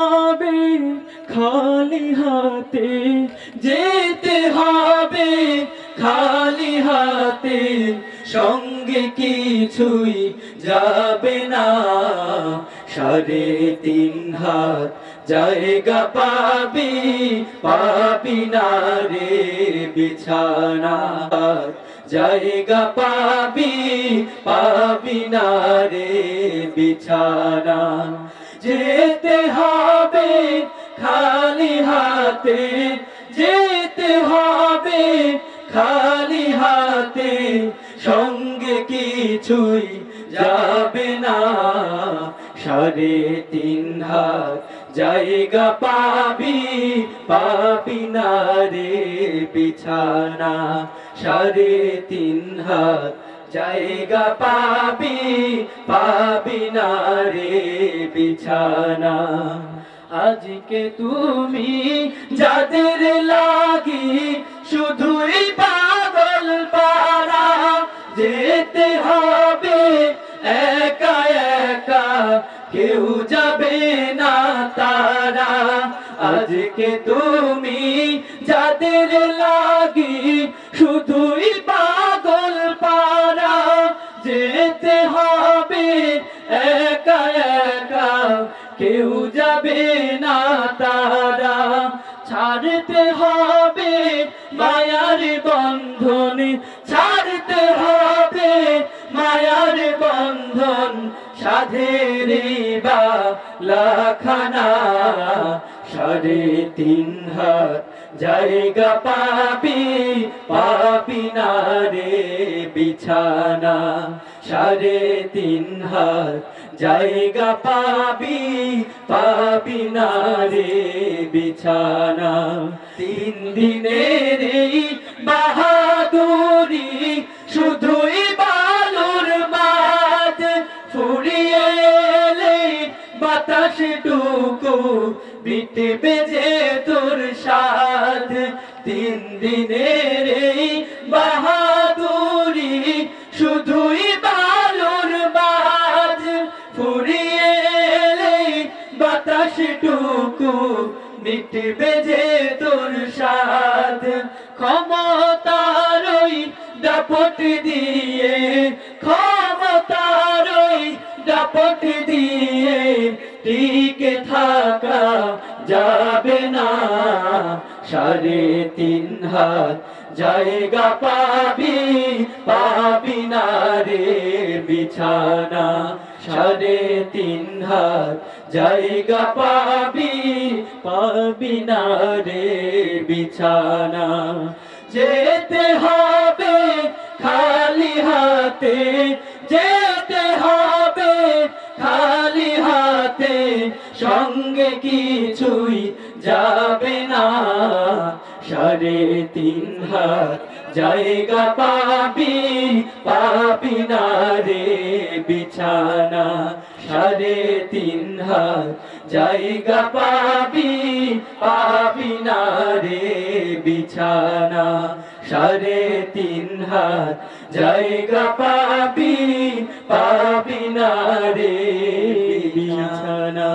হবে খালি হাতে, যেতে হবে খালি হাতে, সঙ্গে কিছুই যাবে না। 3.5 হাত জায়গা পাবি, পাবি না রে বিছানা। জায়গা পাবি, পাবি না রে বিছানা। যেতে হবে খালি হাতে, যেতে হবে খালি হাতে, সঙ্গে কিছুই যাবে না। 3.5 হাত জায়গা পাবি, পাবি না রে বিছানা। 3.5 হাত জায়গা পাবি, পাবি না রে বিছানা। আজকে তুমি যাদের লাগি শুধুই পাগল পারা, যেতে হবে একা একা, কেউ যাবে না তারা। আজকে তুমি যাদের লাগি শুধুই পাগল পারা, যেতে হবে একা একা, কেউ যাবে না তারা। ছাড়তে হবে মায়ার বন্ধন, ছাড়তে হবে মায়ার বন্ধন, সাধের বালাখানা। 3.5 হাত জায়গা পাবি, পাবি না রে বিছানা। 3.5 হাত জায়গা পাবি, পাবি না রে বিছানা। 3 দিনের এই বাহাদুরি শুধুই বালুর মাঝ, ফুরিয়ে এলে বাতাস টুকু মিটবে যে তোর সাথ। 3 দিনের এই বাহাদুরি শুধুই বালুর মাঝ, ফুরিয়ে এলে বাতাস টুকু মিটবে যে তোর সাথ। ক্ষমতার ওই দাপট দিয়ে, ক্ষমতার ওই দাপট দিয়ে টিকে থাকা যাবে না। 3.5 হাত জায়গা পাবি, পাবি না রে বিছানা। 3.5 হাত জায়গা পাবি, পাবি না রে বিছানা। যেতে হবে খালি হাতে, যেতে হবে খালি হাতে, সঙ্গে কিছুই যাবে না। 3.5 হাত জায়গা পাবি, পাবি না রে বিছানা। 3.5 হাত জায়গা পাবি, পাবি না রে বিছানা। 3.5 হাত জায়গা পাবি, পাবি না রে বিছানা।